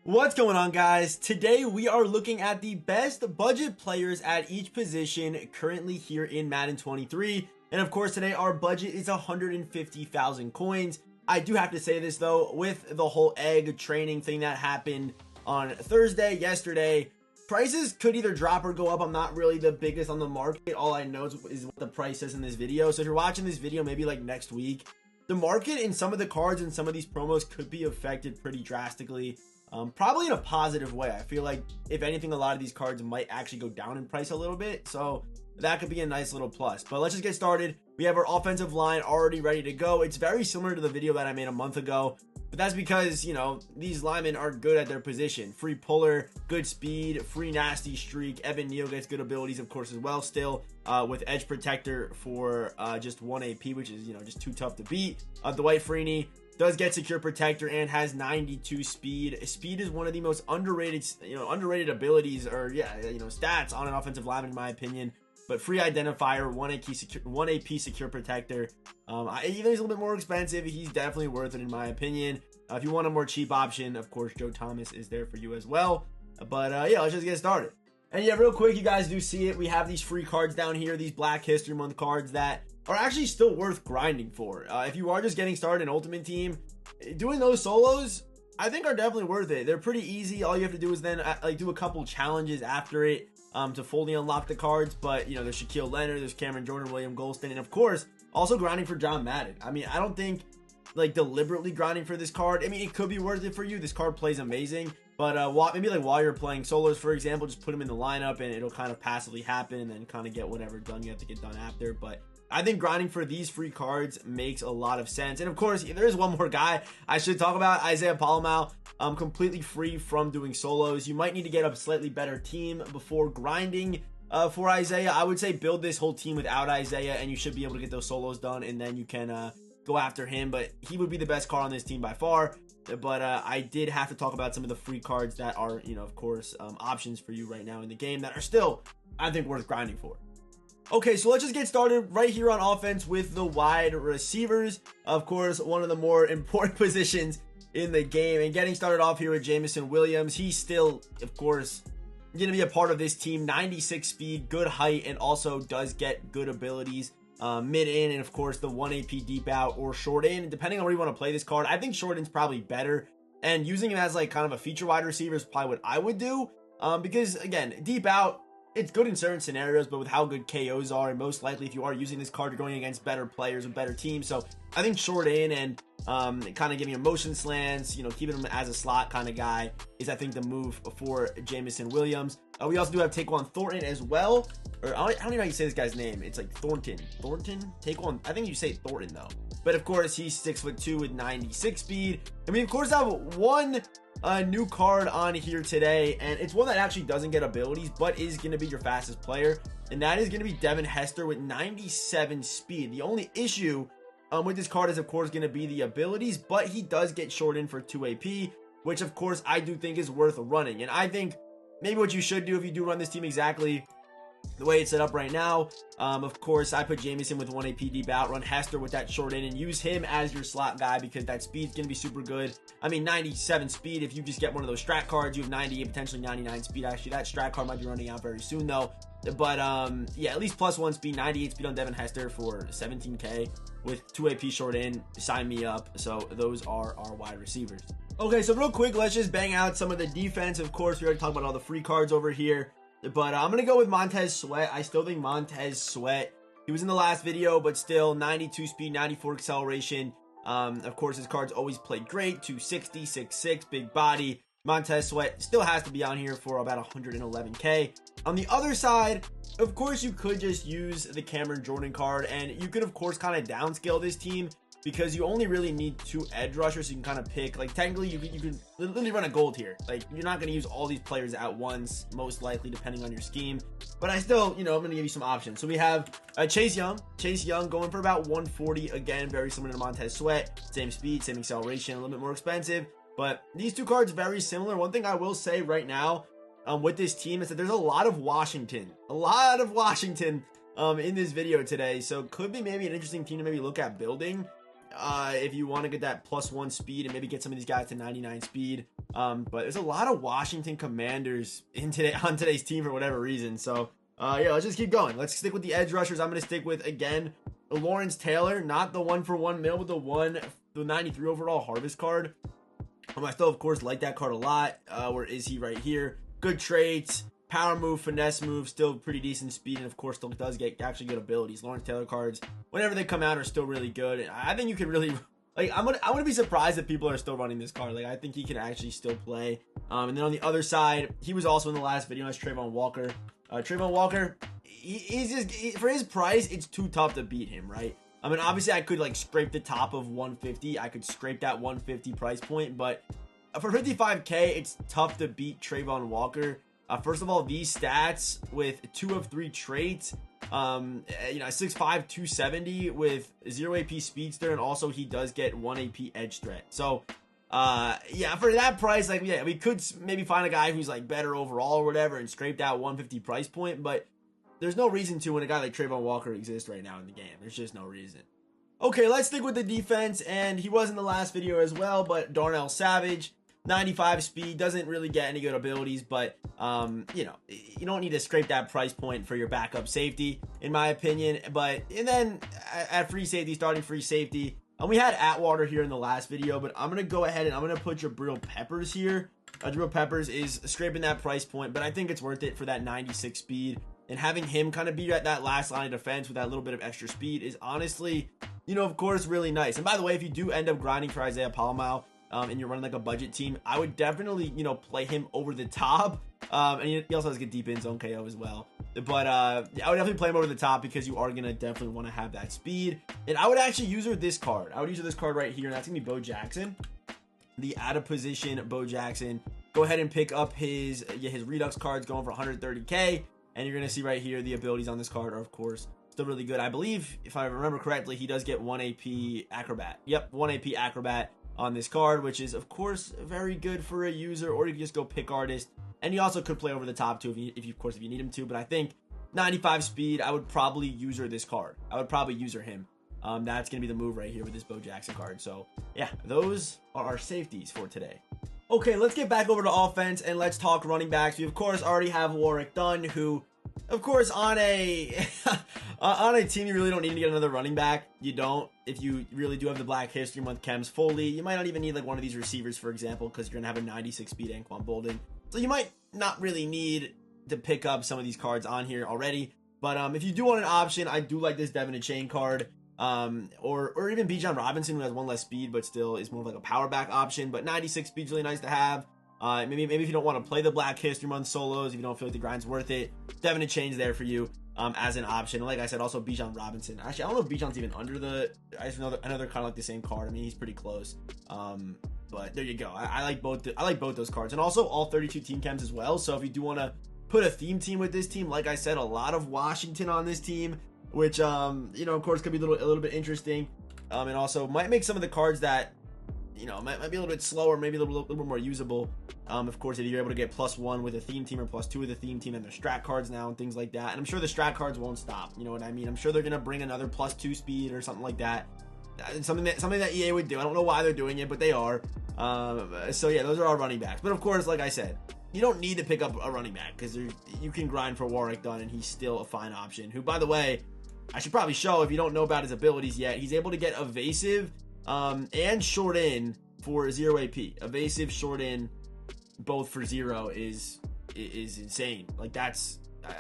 What's going on, guys? Today we are looking at the best budget players at each position currently here in Madden 23. And of course, today our budget is 150,000 coins. I do have to say this though, with the whole egg training thing that happened on Thursday, yesterday, prices could either drop or go up. I'm not really the biggest on the market. All I know is what the price says in this video. So if you're watching this video, maybe like next week, the market in some of the cards and some of these promos could be affected pretty drastically. Probably in a positive way. I feel like if anything, a lot of these cards might actually go down in price a little bit. So that could be a nice little plus. But let's just get started. We have our offensive line already ready to go. It's very similar to the video that I made a month ago. But that's because, you know, these linemen are good at their position. Free puller, good speed, free nasty streak. Evan Neal gets good abilities, of course, as well. Still with edge protector for just 1 AP, which is, you know, just too tough to beat. Dwight Freeney does get secure protector and has 92 speed. Speed is one of the most underrated, underrated abilities or stats on an offensive lineman in my opinion. But free identifier, 1 AP secure protector. Even though he's a little bit more expensive, he's definitely worth it in my opinion. If you want a more cheap option, of course, Joe Thomas is there for you as well. But yeah, let's just get started. And yeah, real quick, you guys do see it. We have these free cards down here, these Black History Month cards that are actually still worth grinding for. If you are just getting started in Ultimate Team, doing those solos, I think are definitely worth it. They're pretty easy. All you have to do is then do a couple challenges after it to fully unlock the cards. But, you know, there's Shaquille Leonard, there's Cameron Jordan, William Golston, and of course, also grinding for John Madden. I mean, I don't think like deliberately grinding for this card. I mean, it could be worth it for you. This card plays amazing. But maybe like while you're playing solos, for example, just put them in the lineup and it'll kind of passively happen and then kind of get whatever done you have to get done after. But I think grinding for these free cards makes a lot of sense. And of course, there is one more guy I should talk about, Isaiah Palomau. Completely free from doing solos. You might need to get a slightly better team before grinding for Isaiah. I would say build this whole team without Isaiah and you should be able to get those solos done and then you can go after him. But he would be the best card on this team by far. But I did have to talk about some of the free cards that are, of course, options for you right now in the game that are still, I think, worth grinding for. Okay, so let's just get started right here on offense with the wide receivers. Of course, one of the more important positions in the game. And getting started off here with Jameson Williams. He's still, of course, going to be a part of this team. 96 speed, good height, and also does get good abilities. Mid in, and of course the 1 AP deep out or short in, depending on where you want to play this card. I think short in's probably better, and using him as like kind of a feature wide receiver is probably what I would do, because again, deep out, it's good in certain scenarios, but with how good KOs are, and most likely if you are using this card, you're going against better players with better teams. So I think short in and kind of giving him motion slants, keeping him as a slot kind of guy is, I think, the move for Jameson Williams. We also do have Taquan Thornton as well. Or I don't even know how you say this guy's name. It's like Thornton. Taquan. I think you say Thornton though. But of course, he's 6'2" with 96 speed. And we of course have one new card on here today, and it's one that actually doesn't get abilities, but is going to be your fastest player, and that is going to be Devin Hester with 97 speed. The only issue with this card is, of course, going to be the abilities, but he does get short in for 2 AP, which of course I do think is worth running. And I think maybe what you should do if you do run this team exactly the way it's set up right now, of course, I put Jameson with 1 AP deep out, run Hester with that short in, and use him as your slot guy because that speed's going to be super good. I mean, 97 speed, if you just get one of those strat cards, you have 98, potentially 99 speed. Actually, that strat card might be running out very soon, though. But, yeah, at least +1 speed, 98 speed on Devin Hester for 17K with 2 AP short in. Sign me up. So those are our wide receivers. Okay, so real quick, let's just bang out some of the defense. Of course, we already talked about all the free cards over here. But I'm going to go with Montez Sweat. I still think Montez Sweat, he was in the last video, but still 92 speed, 94 acceleration. Of course, his cards always play great. 260, 6'6", big body. Montez Sweat still has to be on here for about 111K. On the other side, of course, you could just use the Cameron Jordan card, and you could, of course, kind of downscale this team because you only really need 2 edge rushers, so you can kind of pick, like, technically you can literally run a gold here. Like, you're not going to use all these players at once, most likely, depending on your scheme. But I still, I'm going to give you some options. So we have Chase Young going for about 140, again, very similar to Montez Sweat. Same speed, same acceleration, a little bit more expensive. But these two cards very similar. One thing I will say right now with this team is that there's a lot of Washington. In this video today. So could be maybe an interesting team to maybe look at building. if you want to get that +1 speed and maybe get some of these guys to 99 speed. But there's a lot of Washington Commanders on today's team for whatever reason. So yeah, let's just keep going. Let's stick with the edge rushers. I'm going to stick with, again, Lawrence Taylor, not the 1-for-1 mil, but the 93 overall harvest card. I still, of course, like that card a lot. Where is he? Right here. Good traits, power move, finesse move, still pretty decent speed, and of course still does get actually good abilities. Lawrence Taylor cards, whenever they come out, are still really good. And I think you could really, like, I'm gonna be surprised if people are still running this card. Like, I think he can actually still play. And then on the other side, he was also in the last video as Trayvon Walker. Trayvon Walker, he's just, for his price, it's too tough to beat him, right? I mean, obviously I could like scrape the top of 150. I could scrape that 150 price point, but for 55k, it's tough to beat Trayvon Walker. First of all, these stats with 2 of 3 traits, 6'5", 270 with 0 AP speedster, and also he does get 1 AP edge threat. So, yeah, for that price, like, yeah, we could maybe find a guy who's like better overall or whatever and scrape that 150 price point, but there's no reason to when a guy like Trayvon Walker exists right now in the game. There's just no reason. Okay, let's stick with the defense, and he was in the last video as well, but Darnell Savage, 95 speed, doesn't really get any good abilities, but you don't need to scrape that price point for your backup safety, in my opinion. But and then at free safety, starting free safety, and we had Atwater here in the last video, but I'm gonna go ahead and I'm gonna put Jabril Peppers here. Jabril Peppers is scraping that price point, but I think it's worth it for that 96 speed, and having him kind of be at that last line of defense with that little bit of extra speed is honestly, of course, really nice. And by the way, if you do end up grinding for Isaiah Palomau, and you're running like a budget team, I would definitely, play him over the top. And he also has good deep in zone KO as well. But I would definitely play him over the top because you are going to definitely want to have that speed. And I would actually use this card. I would use this card right here, and that's going to be Bo Jackson. The out of position Bo Jackson. Go ahead and pick up his Redux cards going for 130k. And you're going to see right here the abilities on this card are, of course, still really good. I believe, if I remember correctly, he does get 1 AP Acrobat. Yep, 1 AP Acrobat on this card, which is of course very good for a user, or you can just go pick artist, and you also could play over the top too if you need him to. But I think 95 speed, I would probably user this card. I would probably user him. That's gonna be the move right here with this Bo Jackson card. So yeah, those are our safeties for today. Okay, let's get back over to offense and let's talk running backs. We of course already have Warrick Dunn, who, of course, on a on a team you really don't need to get another running back. You don't. If you really do have the Black History Month chems fully, you might not even need like one of these receivers, for example, because you're gonna have a 96 speed Anquan Bolden. So you might not really need to pick up some of these cards on here already. But if you do want an option, I do like this Devin Achane card. Or even Bijan Robinson, who has 1 less speed, but still is more of like a power back option. But 96 speed's really nice to have. Maybe if you don't want to play the Black History Month solos, if you don't feel like the grind's worth it, Devin Achane's there for you as an option. And like I said, also Bijan Robinson. Actually, I don't know if Bijan's even under the. I just know they're kind of like the same card. I mean, he's pretty close. But there you go. I like both. I like both those cards, and also all 32 team chems as well. So if you do want to put a theme team with this team, like I said, a lot of Washington on this team, which of course could be a little bit interesting, and also might make some of the cards that might be a little bit slower, maybe a little bit more usable. Of course, if you're able to get +1 with a theme team or +2 with a theme team, and there's strat cards now and things like that. And I'm sure the strat cards won't stop. You know what I mean? I'm sure they're gonna bring another +2 speed or something like that. Something that EA would do. I don't know why they're doing it, but they are. So yeah, those are our running backs. But of course, like I said, you don't need to pick up a running back because you can grind for Warrick Dunn, and he's still a fine option. Who, by the way, I should probably show if you don't know about his abilities yet. He's able to get evasive and short in for 0 AP. Evasive, short in, both for 0 is insane. Like, that's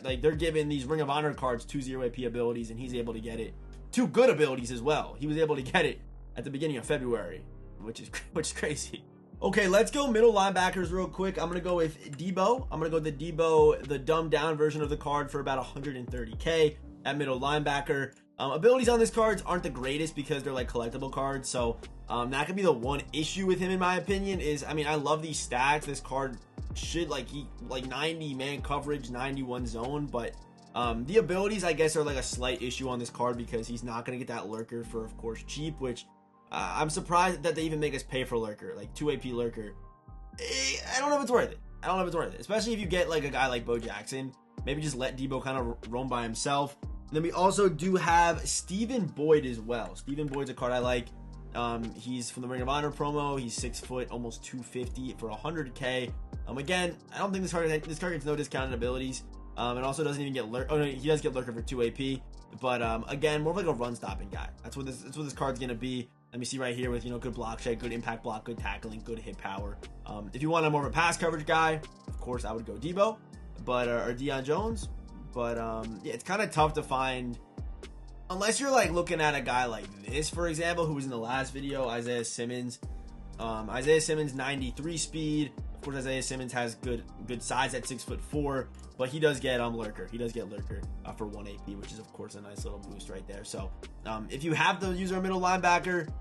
like they're giving these Ring of Honor cards 2 0 AP abilities, and he's able to get it. 2 good abilities as well. He was able to get it at the beginning of February, which is crazy. Okay, let's go middle linebackers real quick. I'm gonna go with Debo. I'm gonna go with the Debo, the dumbed down version of the card, for about 130k at middle linebacker. Abilities on this cards aren't the greatest because they're like collectible cards, so that could be the one issue with him, in my opinion. Is, I mean, I love these stats. This card should like 90 man coverage, 91 zone, but the abilities, I guess, are like a slight issue on this card because he's not gonna get that lurker for, of course, cheap, which I'm surprised that they even make us pay for lurker, like 2 AP lurker. I don't know if it's worth it. I don't know if it's worth it, especially if you get like a guy like Bo Jackson. Maybe just let Debo kind of roam by himself. Then we also do have Stephen Boyd as well. Stephen Boyd's a card I like. He's from the Ring of Honor promo. He's 6 foot, almost 250 for 100k. Again, I don't think this card gets no discounted abilities. It also doesn't even get lurker. Oh no, he does get lurker for 2 AP. But again, more of like a run stopping guy. That's what this card's gonna be. Let me see right here with, you know, good block check, good impact block, good tackling, good hit power. If you want a more of a pass coverage guy, of course I would go Debo, but or Deion Jones. But yeah, it's kind of tough to find unless you're like looking at a guy like this, for example, who was in the last video, Isaiah Simmons. Isaiah Simmons 93 speed. Of course, Isaiah Simmons has good size at 6'4", but he does get lurker. He does get lurker for 1 AP, which is of course a nice little boost right there. So if you have to use our middle linebacker,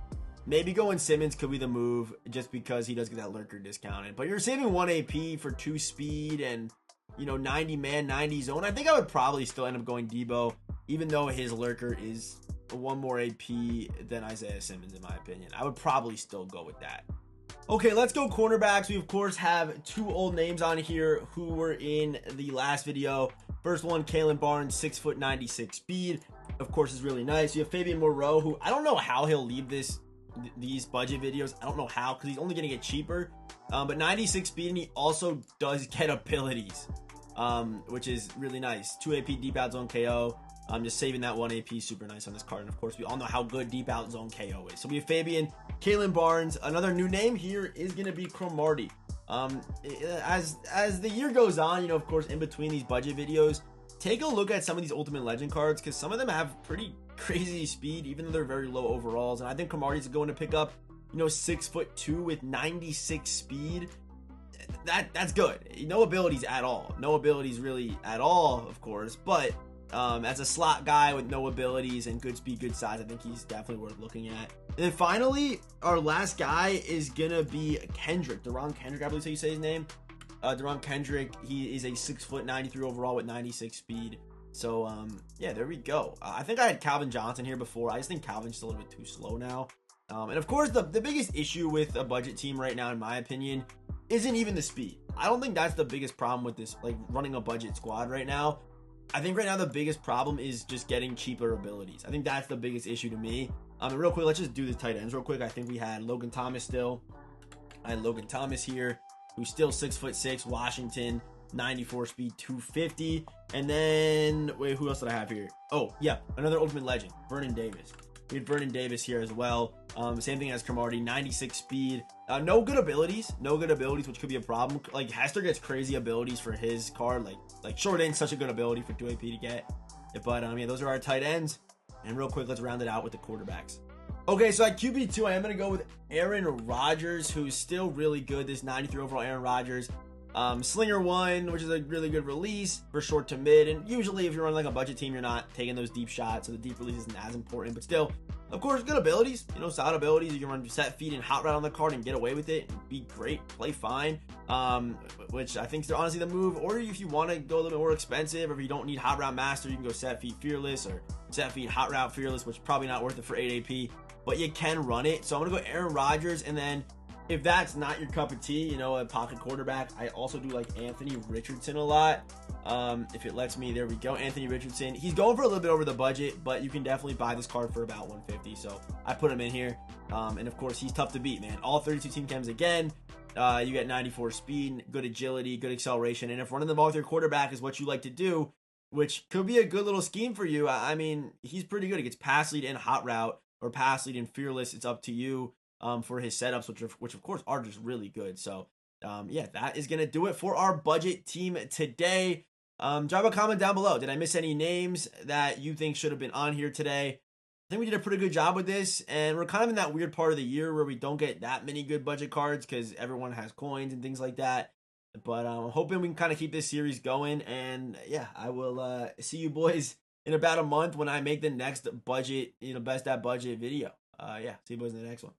maybe going Simmons could be the move, just because he does get that lurker discounted. But you're saving 1 AP for 2 speed and, you know, 90 man, 90 zone. I think I would probably still end up going Debo, even though his lurker is 1 more AP than Isaiah Simmons, in my opinion. I would probably still go with that. Okay, let's go cornerbacks. We, of course, have 2 old names on here who were in the last video. First one, Kalen Barnes, 6 foot 96 speed. Of course, is really nice. You have Fabian Moreau, who I don't know how he'll leave these budget videos. I don't know how, because he's only going to get cheaper. But 96 speed, and he also does get abilities, which is really nice. 2 AP deep out zone KO. Just saving that 1 AP, super nice on this card. And of course, we all know how good deep out zone KO is. So we have Fabian, Kalen Barnes. Another new name here is going to be Cromartie. As the year goes on, you know, of course, in between these budget videos, take a look at some of these Ultimate Legend cards, because some of them have pretty crazy speed, even though they're very low overalls. And I think Cromartie's going to pick up, you know, 6'2" with 96 speed. That's good. No abilities at all. No abilities really at all, of course, but as a slot guy with no abilities and good speed, good size, I think he's definitely worth looking at. And then finally, our last guy is gonna be Kendrick, Deron Kendrick, I believe so you say his name. Deron Kendrick, he is a 6 foot 93 overall with 96 speed. So yeah, there we go. I think I had Calvin Johnson here before. I just think Calvin's just a little bit too slow now. And of course, the biggest issue with a budget team right now, in my opinion, isn't even the speed. I don't think that's the biggest problem with this, like running a budget squad right now. I think right now the biggest problem is just getting cheaper abilities. I think that's the biggest issue to me. And real quick, let's just do the tight ends real quick. I think we had Logan Thomas still. I had Logan Thomas here, who's still 6'6", Washington, 94 speed, 250. And then, wait, who else did I have here? Oh, yeah, another Ultimate Legend, Vernon Davis. We had Vernon Davis here as well. Same thing as Cromartie, 96 speed. No good abilities, which could be a problem. Like Hester gets crazy abilities for his card. Like short end, such a good ability for 2 AP to get. But yeah, those are our tight ends. And real quick, let's round it out with the quarterbacks. Okay, so at QB2, I am going to go with Aaron Rodgers, who's still really good. This 93 overall Aaron Rodgers. Slinger 1, which is a really good release for short to mid. And usually if you're running like a budget team, you're not taking those deep shots, so the deep release isn't as important. But still, of course, good abilities. You know, solid abilities. You can run set feed and hot route on the card and get away with it and be great, play fine. Which I think is honestly the move. Or if you want to go a little bit more expensive, or if you don't need hot route master, you can go set feed fearless or set feed hot route fearless, which is probably not worth it for 8 AP. But you can run it. So I'm going to go Aaron Rodgers, and then if that's not your cup of tea, you know, a pocket quarterback, I also do like Anthony Richardson a lot. If it lets me, there we go. Anthony Richardson. He's going for a little bit over the budget, but you can definitely buy this card for about 150. So I put him in here. And of course, he's tough to beat, man. All 32 team chems again. You get 94 speed, good agility, good acceleration. And if running the ball with your quarterback is what you like to do, which could be a good little scheme for you, I mean, he's pretty good. He gets pass lead and hot route, or pass lead and fearless. It's up to you. For his setups, which of course are just really good. So yeah, that is gonna do it for our budget team today. Drop a comment down below. Did I miss any names that you think should have been on here today? I think we did a pretty good job with this, and we're kind of in that weird part of the year where we don't get that many good budget cards because everyone has coins and things like that. But I'm hoping we can kind of keep this series going, and yeah, I will see you boys in about a month when I make the next budget, best at budget video. Yeah, see you boys in the next one.